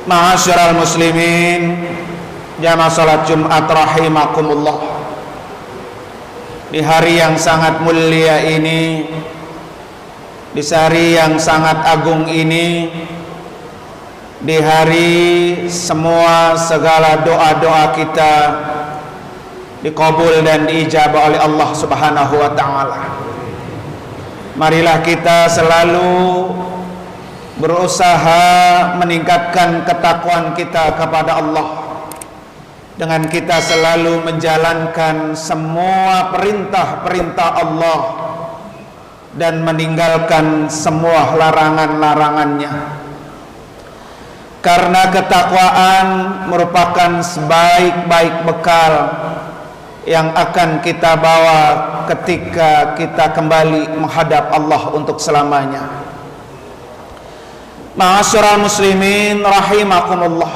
Ma'asyiral muslimin, jamaah salat Jumat rahimakumullah. Di hari yang sangat mulia ini, di hari yang sangat agung ini, di hari semua segala doa-doa kita dikabul dan diijabah oleh Allah Subhanahu wa taala. Marilah kita selalu berusaha meningkatkan ketakwaan kita kepada Allah dengan kita selalu menjalankan semua perintah-perintah Allah dan meninggalkan semua larangan-larangannya. Karena ketakwaan merupakan sebaik-baik bekal yang akan kita bawa ketika kita kembali menghadap Allah untuk selamanya. Ma'asyiral muslimin rahimakumullah,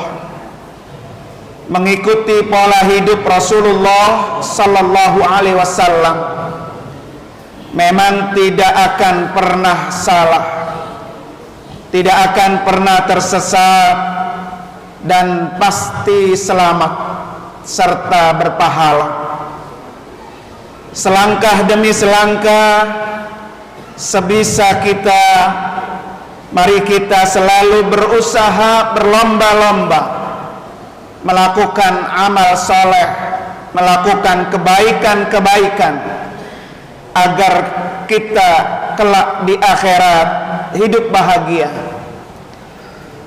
mengikuti pola hidup Rasulullah sallallahu alaihi wasallam memang tidak akan pernah salah, tidak akan pernah tersesat, dan pasti selamat serta berpahala. Selangkah demi selangkah, sebisa kita, mari kita selalu berusaha berlomba-lomba melakukan amal soleh, melakukan kebaikan-kebaikan agar kita kelak di akhirat hidup bahagia.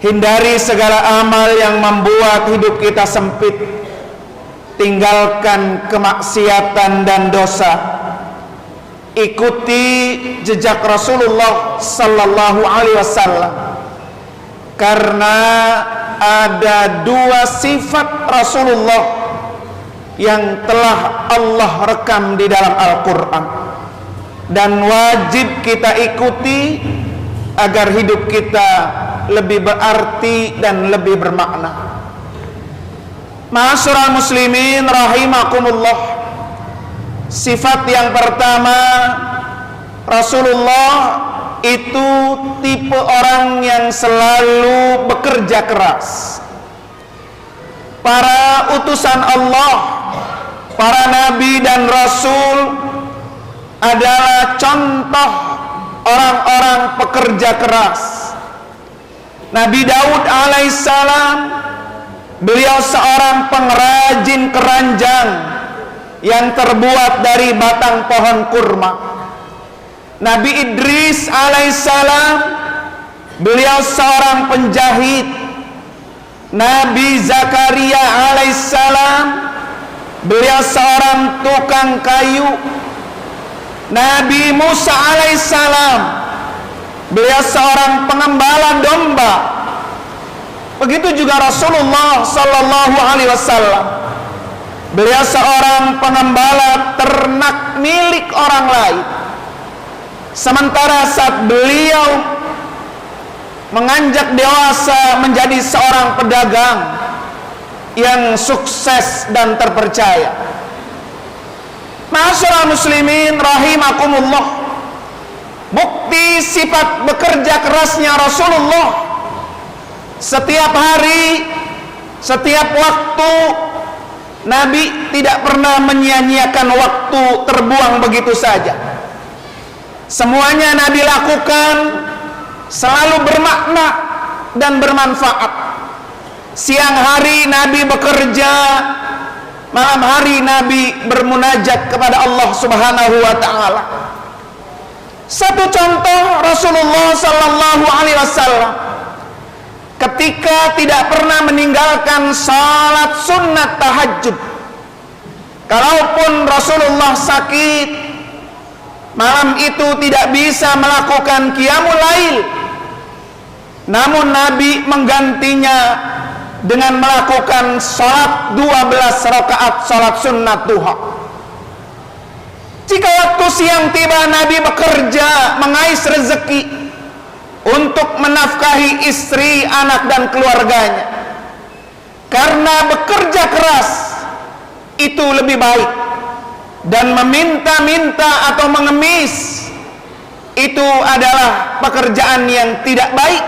Hindari segala amal yang membuat hidup kita sempit. Tinggalkan kemaksiatan dan dosa. Ikuti jejak Rasulullah sallallahu alaihi wasallam, karena ada dua sifat Rasulullah yang telah Allah rekam di dalam Al-Quran dan wajib kita ikuti agar hidup kita lebih berarti dan lebih bermakna. Ma'asyiral muslimin rahimakumullah, sifat yang pertama, Rasulullah itu tipe orang yang selalu bekerja keras. Para utusan Allah, para nabi dan rasul adalah contoh orang-orang pekerja keras. Nabi Daud alaihissalam, beliau seorang pengrajin keranjang yang terbuat dari batang pohon kurma. Nabi Idris alaihissalam, beliau seorang penjahit. Nabi Zakaria alaihissalam, beliau seorang tukang kayu. Nabi Musa alaihissalam, beliau seorang pengembala domba. Begitu juga Rasulullah sallallahu alaihi wasallam, beliau seorang pengembala ternak milik orang lain. Sementara saat beliau menganjak dewasa menjadi seorang pedagang yang sukses dan terpercaya. Ma'asyiral muslimin rahimakumullah, bukti sifat bekerja kerasnya Rasulullah, setiap hari, setiap waktu, Nabi tidak pernah menyia-nyiakan waktu terbuang begitu saja. Semuanya Nabi lakukan selalu bermakna dan bermanfaat. Siang hari Nabi bekerja, malam hari Nabi bermunajat kepada Allah Subhanahu wa taala. Satu contoh Rasulullah sallallahu alaihi wasallam ketika tidak pernah meninggalkan salat sunnat tahajud. Kalaupun Rasulullah sakit, malam itu tidak bisa melakukan qiyamul lail, namun Nabi menggantinya dengan melakukan salat 12 rakaat salat sunnat duha. Jika waktu siang tiba, Nabi bekerja mengais rezeki untuk menafkahi istri, anak dan keluarganya. Karena bekerja keras itu lebih baik, dan meminta-minta atau mengemis itu adalah pekerjaan yang tidak baik.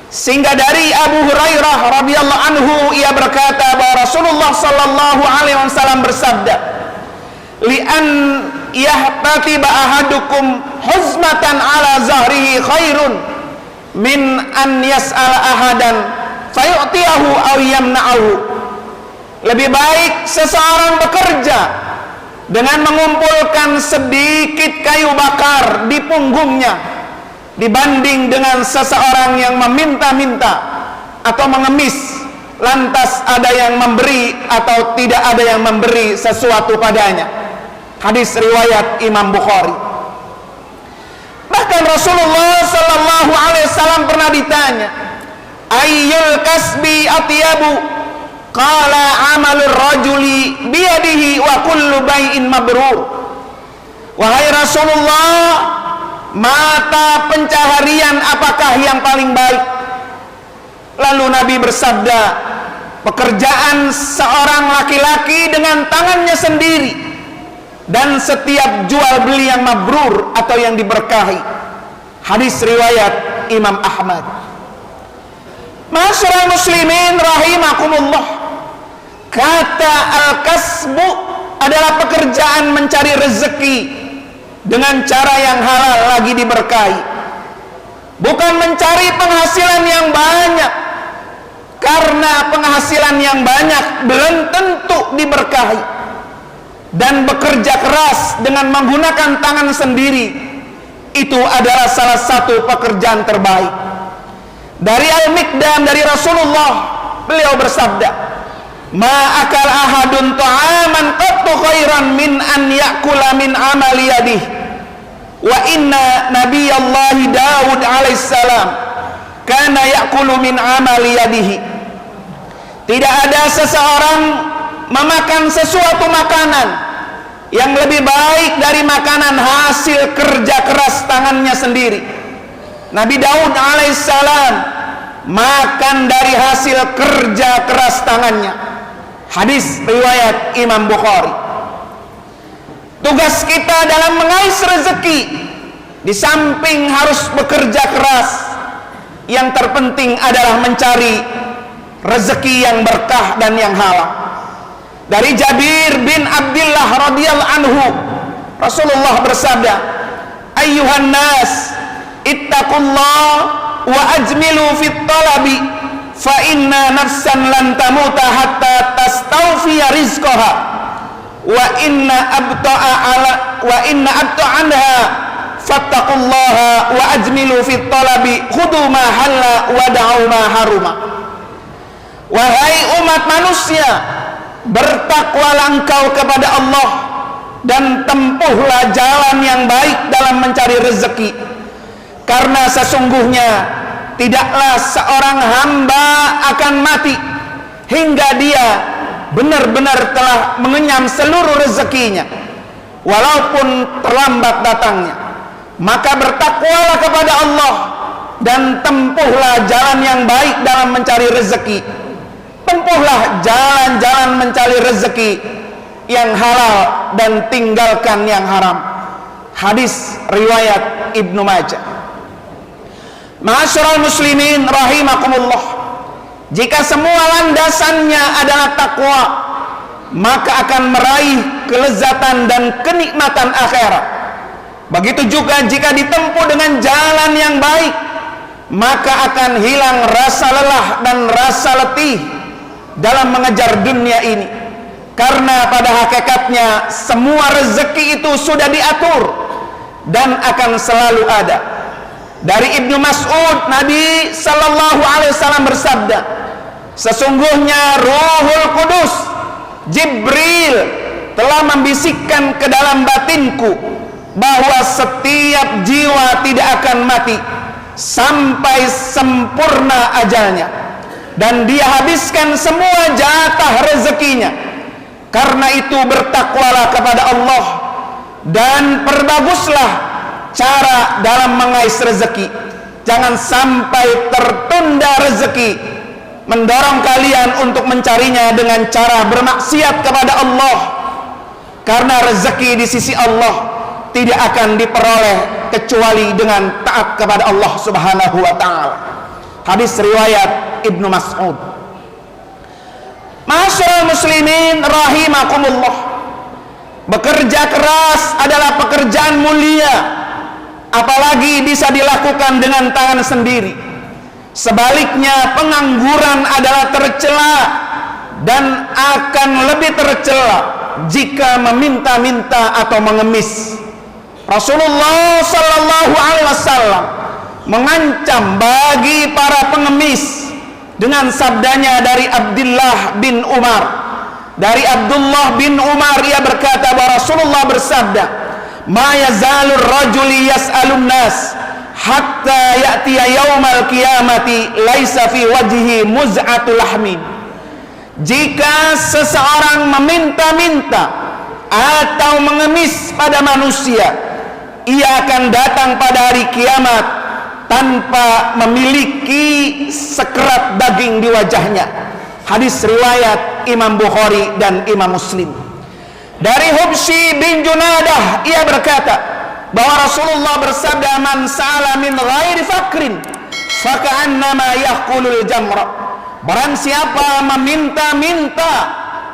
Sehingga dari Abu Hurairah radhiyallahu anhu ia berkata bahwa Rasulullah sallallahu alaihi wasallam bersabda, "Li an yahtatiba ahadukum huzmatan ala zahrihi khairun min an yas'ala ahadan fayu'tiyahu aw yamna'ahu." Lebih baik seseorang bekerja dengan mengumpulkan sedikit kayu bakar di punggungnya dibanding dengan seseorang yang meminta-minta atau mengemis lantas ada yang memberi atau tidak ada yang memberi sesuatu padanya. Hadis riwayat Imam Bukhari. Bahkan Rasulullah sallallahu alaihi wasallam pernah ditanya, "Ayyul kasbi atyabu?" Qala amalur rajuli biyadihi wa kullu bai'in mabrur. Wahai Rasulullah, mata pencaharian apakah yang paling baik? Lalu Nabi bersabda, pekerjaan seorang laki-laki dengan tangannya sendiri dan setiap jual beli yang mabrur atau yang diberkahi. Hadis riwayat Imam Ahmad. Ma'asyiral muslimin rahimakumullah, kata al-kasbu adalah pekerjaan mencari rezeki dengan cara yang halal lagi diberkahi, bukan mencari penghasilan yang banyak, karena penghasilan yang banyak belum tentu diberkahi. Dan bekerja keras dengan menggunakan tangan sendiri itu adalah salah satu pekerjaan terbaik. Dari Al-Miqdam dari Rasulullah, beliau bersabda, "Ma akal ahadun ta'aman qattu khairan min an ya'kula min amali yadihi. Wa inna nabiyallahi Daud alaihissalam kana ya'kulu min amali yadihi." Tidak ada seseorang memakan sesuatu makanan yang lebih baik dari makanan hasil kerja keras tangannya sendiri. Nabi Daud alaihissalam makan dari hasil kerja keras tangannya. Hadis riwayat Imam Bukhari. Tugas kita dalam mengais rezeki, di samping harus bekerja keras, yang terpenting adalah mencari rezeki yang berkah dan yang halal. Dari Jabir bin Abdullah radhiyallahu anhu, Rasulullah bersabda, "Ayyuhan nas, ittaqullah wa ajmilu fit talabi, fa inna nafsan lan tamuta hatta tastawfiya rizqaha, wa inna abta'a anha fattaqullaha wa ajmilu fit talabi, khudu ma halla wa da'u ma haruma." Wahai umat manusia, bertakwalah engkau kepada Allah dan tempuhlah jalan yang baik dalam mencari rezeki, karena sesungguhnya tidaklah seorang hamba akan mati hingga dia benar-benar telah mengenyam seluruh rezekinya, walaupun terlambat datangnya. Maka bertakwalah kepada Allah dan tempuhlah jalan yang baik dalam mencari rezeki. Tempuhlah jalan-jalan mencari rezeki yang halal dan tinggalkan yang haram. Hadis riwayat Ibnu Majah. Ma'asyiral muslimin rahimakumullah, jika semua landasannya adalah takwa, maka akan meraih kelezatan dan kenikmatan akhirat. Begitu juga jika ditempuh dengan jalan yang baik, maka akan hilang rasa lelah dan rasa letih dalam mengejar dunia ini, karena pada hakikatnya semua rezeki itu sudah diatur dan akan selalu ada. Dari Ibnu Mas'ud, Nabi sallallahu alaihi wasallam bersabda, "Sesungguhnya Ruhul Kudus Jibril telah membisikkan ke dalam batinku bahwa setiap jiwa tidak akan mati sampai sempurna ajalnya, dan dia habiskan semua jatah rezekinya. Karena itu bertakwalah kepada Allah dan perbaguslah cara dalam mengais rezeki. Jangan sampai tertunda rezeki, mendorong kalian untuk mencarinya dengan cara bermaksiat kepada Allah, karena rezeki di sisi Allah tidak akan diperoleh kecuali dengan taat kepada Allah Subhanahu wa ta'ala." Hadis riwayat Ibnu Mas'ud. Ma'asyiral muslimin rahimakumullah, bekerja keras adalah pekerjaan mulia, apalagi bisa dilakukan dengan tangan sendiri. Sebaliknya, pengangguran adalah tercela dan akan lebih tercela jika meminta-minta atau mengemis. Rasulullah sallallahu alaihi wasallam mengancam bagi para pengemis dengan sabdanya dari Abdullah bin Umar. Dari Abdullah bin Umar, ia berkata bahwa Rasulullah bersabda, "Ma yazalur rajuli yas'alun nas hatta ya'tiya yaumal qiyamati laisa fi wajhihi muz'atul lahmin." Jika seseorang meminta-minta atau mengemis pada manusia, ia akan datang pada hari kiamat tanpa memiliki sekerat daging di wajahnya. Hadis riwayat Imam Bukhari dan Imam Muslim. Dari Hubshi bin Junadah, ia berkata bahwa Rasulullah bersabda, "Man sa'ala min ghairi fakrin faka'annama yaqulul jamra." Barang siapa meminta-minta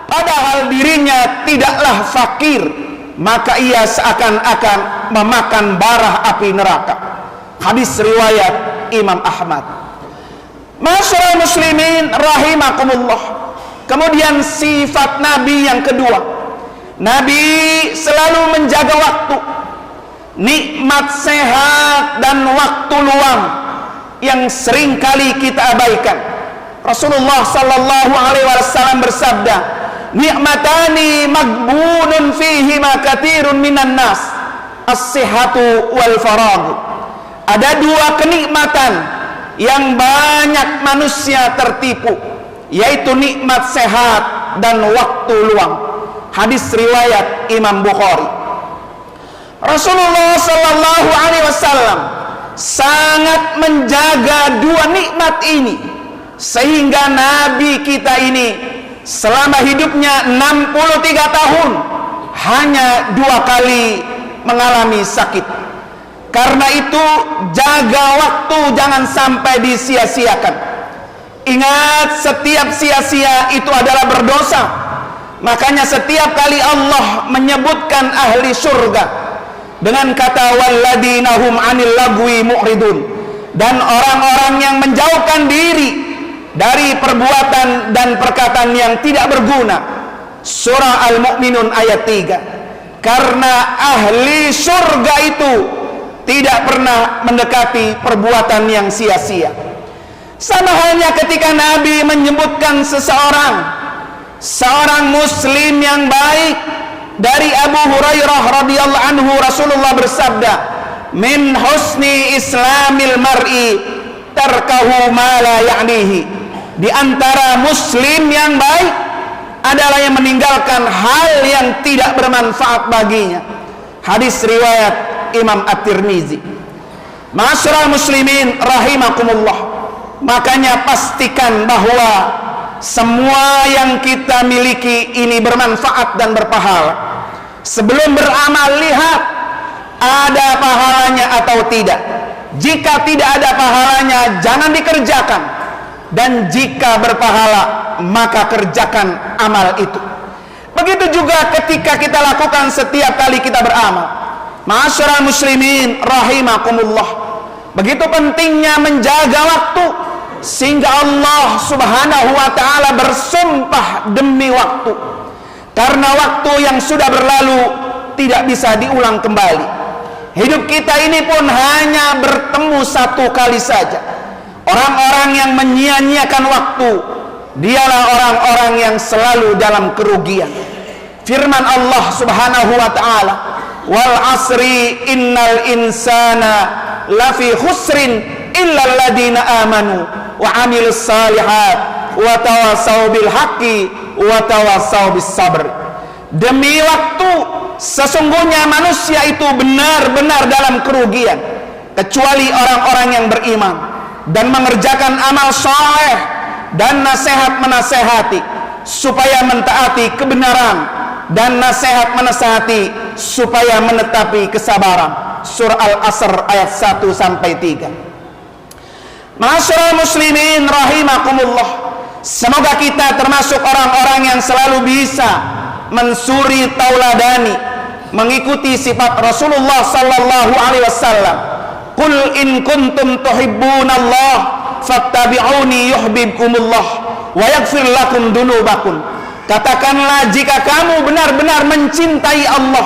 padahal dirinya tidaklah fakir, maka ia seakan-akan memakan bara api neraka. Hadis riwayat Imam Ahmad. Masyaallah muslimin rahimakumullah. Kemudian sifat Nabi yang kedua, Nabi selalu menjaga waktu, nikmat sehat dan waktu luang yang seringkali kita abaikan. Rasulullah sallallahu alaihi wasallam bersabda, "Ni'matani maghbunun fihi ma katsirun minan nas, as-sihhatu wal faragh." Ada dua kenikmatan yang banyak manusia tertipu, yaitu nikmat sehat dan waktu luang. Hadis riwayat Imam Bukhari. Rasulullah sallallahu alaihi wasallam sangat menjaga dua nikmat ini, sehingga Nabi kita ini selama hidupnya 63 tahun hanya 2 kali mengalami sakit. Karena itu, jaga waktu jangan sampai disia-siakan. Ingat, setiap sia-sia itu adalah berdosa. Makanya setiap kali Allah menyebutkan ahli surga dengan kata walladzina hum 'anil lagwi mu'ridun, dan orang-orang yang menjauhkan diri dari perbuatan dan perkataan yang tidak berguna. Surah Al-Mu'minun ayat 3. Karena ahli surga itu tidak pernah mendekati perbuatan yang sia-sia. Sama halnya ketika Nabi menyebutkan seorang muslim yang baik. Dari Abu Hurairah radhiyallahu anhu, Rasulullah bersabda, "Min husni islamil mar'i tarkahu ma la ya'nihi." Di antara muslim yang baik adalah yang meninggalkan hal yang tidak bermanfaat baginya. Hadis riwayat Imam At-Tirmizi. Ma'asyiral muslimin rahimakumullah, makanya pastikan bahwa semua yang kita miliki ini bermanfaat dan berpahala. Sebelum beramal, lihat ada pahalanya atau tidak. Jika tidak ada pahalanya, jangan dikerjakan. Dan jika berpahala, maka kerjakan amal itu. Begitu juga ketika kita lakukan setiap kali kita beramal. Ma'asyiral muslimin rahimakumullah, begitu pentingnya menjaga waktu, sehingga Allah subhanahu wa ta'ala bersumpah demi waktu. Karena waktu yang sudah berlalu tidak bisa diulang kembali. Hidup kita ini pun hanya bertemu satu kali saja. Orang-orang yang menyia-nyiakan waktu, dialah orang-orang yang selalu dalam kerugian. Firman Allah subhanahu wa ta'ala, "Wal asri innal insana lafi khusrin illa alladhina amanu wa amilus salihat wa tawasaw bil haqqi wa tawasaw bis sabr." Demi waktu, sesungguhnya manusia itu benar-benar dalam kerugian, kecuali orang-orang yang beriman dan mengerjakan amal saleh dan nasihat menasehati supaya mentaati kebenaran, dan nasihat menasehati supaya menetapi kesabaran. Surah Al-Asr ayat 1-3. Ma'asyiral muslimin rahimakumullah, semoga kita termasuk orang-orang yang selalu bisa mensuri tauladani, mengikuti sifat Rasulullah sallallahu alaihi wasallam. Qul in kuntum tuhibbunallah fattabi'uni yuhibbukumullah wa yaghfir lakum dunubakum. Katakanlah, jika kamu benar-benar mencintai Allah,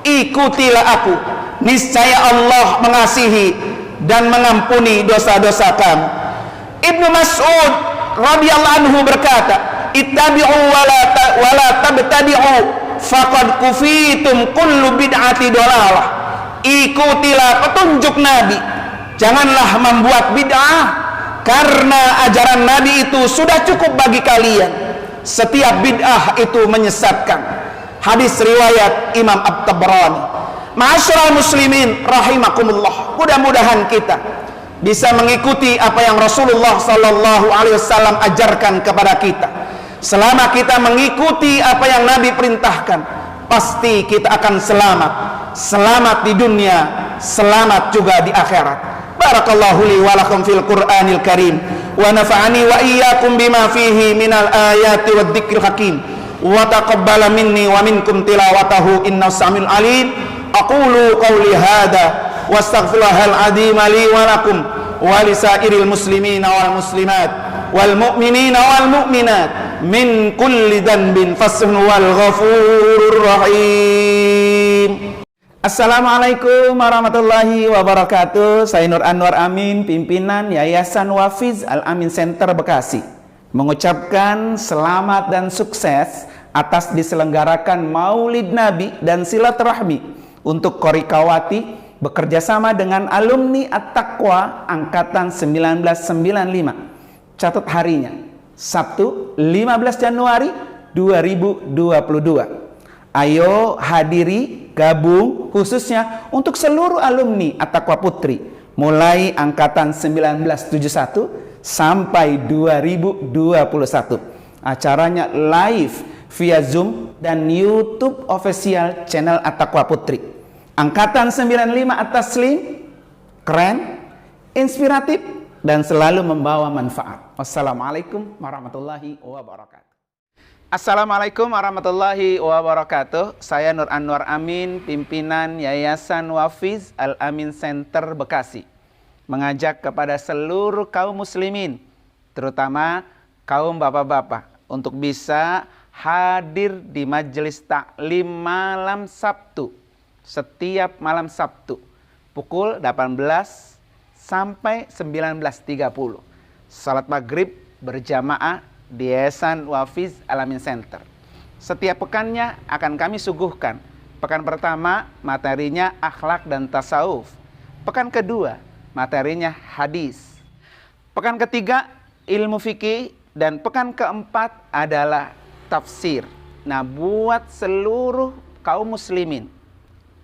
ikutilah aku, niscaya Allah mengasihi dan mengampuni dosa-dosa kamu. Ibnu Mas'ud radhiyallahu anhu berkata, ittabi'u wa la tabtadi'u faqad kufitum kullu bid'ati dolalah. Ikutilah petunjuk Nabi, janganlah membuat bid'ah, karena ajaran Nabi itu sudah cukup bagi kalian. Setiap bid'ah itu menyesatkan. Hadis riwayat Imam At-Tabrani. Ma'asyiral muslimin rahimakumullah, mudah-mudahan kita bisa mengikuti apa yang Rasulullah sallallahu alaihi wasallam ajarkan kepada kita. Selama kita mengikuti apa yang Nabi perintahkan, pasti kita akan selamat. Selamat di dunia, selamat juga di akhirat. Barakallahu li wa lakum fil Qur'anil Karim, wa nafa'ani wa iyyakum bima fihi minal ayati wad dzikril hakim, wa taqabbala minni wa minkum tilawatahu innahu samiul alim. Aqulu qawli hadza wa astaghfirullahal azim li wa lakum wa lisairil muslimina wal muslimat wal mu'minina wal mu'minat min kulli dhanbin fasbun wal ghafurur rahim. Assalamualaikum warahmatullahi wabarakatuh. Saya Nur Anwar Amin, pimpinan Yayasan Wafiz Al-Amin Center Bekasi, mengucapkan selamat dan sukses atas diselenggarakan Maulid Nabi dan silaturahmi untuk Qorikawati bekerjasama dengan alumni At-Taqwa angkatan 1995. Catat harinya, Sabtu 15 Januari 2022. Ayo hadiri, gabung, khususnya untuk seluruh alumni At-Taqwa Putri mulai angkatan 1971 sampai 2021. Acaranya live via Zoom dan YouTube official channel At-Taqwa Putri. Angkatan 95 atas slim, keren, inspiratif, dan selalu membawa manfaat. Wassalamualaikum warahmatullahi wabarakatuh. Assalamualaikum warahmatullahi wabarakatuh. Saya Nur Anwar Amin, pimpinan Yayasan Wafiz Al-Amin Center Bekasi, mengajak kepada seluruh kaum muslimin, terutama kaum bapak-bapak, untuk bisa hadir di majelis taklim malam Sabtu. Setiap malam Sabtu pukul 18 sampai 19.30. Salat maghrib berjamaah di Yayasan Wafiz Al-Amin Center. Setiap pekannya akan kami suguhkan. Pekan pertama materinya akhlak dan tasawuf. Pekan kedua materinya hadis. Pekan ketiga ilmu fikih, dan pekan keempat adalah tafsir. Nah, buat seluruh kaum muslimin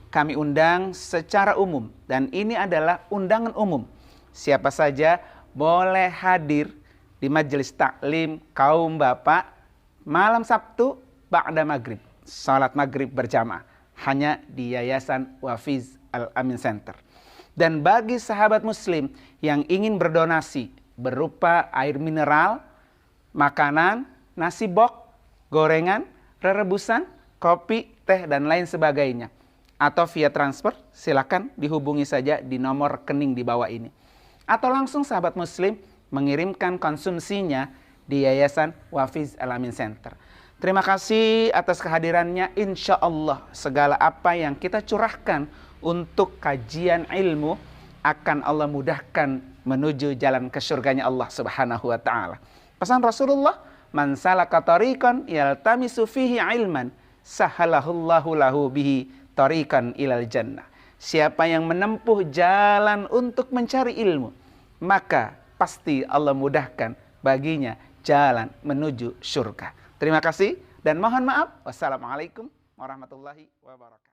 kami undang secara umum, dan ini adalah undangan umum. Siapa saja boleh hadir di majelis taklim kaum bapak malam Sabtu ba'da maghrib, salat maghrib berjamaah, hanya di Yayasan Wafiz Al-Amin Center. Dan bagi sahabat muslim yang ingin berdonasi berupa air mineral, makanan, nasi bok, gorengan, rebusan, kopi, teh, dan lain sebagainya, atau via transfer, silakan dihubungi saja di nomor rekening di bawah ini. Atau langsung sahabat muslim mengirimkan konsumsinya di Yayasan Wafiz Al-Amin Center. Terima kasih atas kehadirannya. Insya Allah segala apa yang kita curahkan untuk kajian ilmu akan Allah mudahkan menuju jalan ke surganya Allah Subhanahu wa ta'ala. Pesan Rasulullah, man salaka tariqan yaltamisu fihi ilman sahalahullahu lahu bihi tariqan ilal jannah. Siapa yang menempuh jalan untuk mencari ilmu, maka pasti Allah mudahkan baginya jalan menuju surga. Terima kasih dan mohon maaf. Wassalamualaikum warahmatullahi wabarakatuh.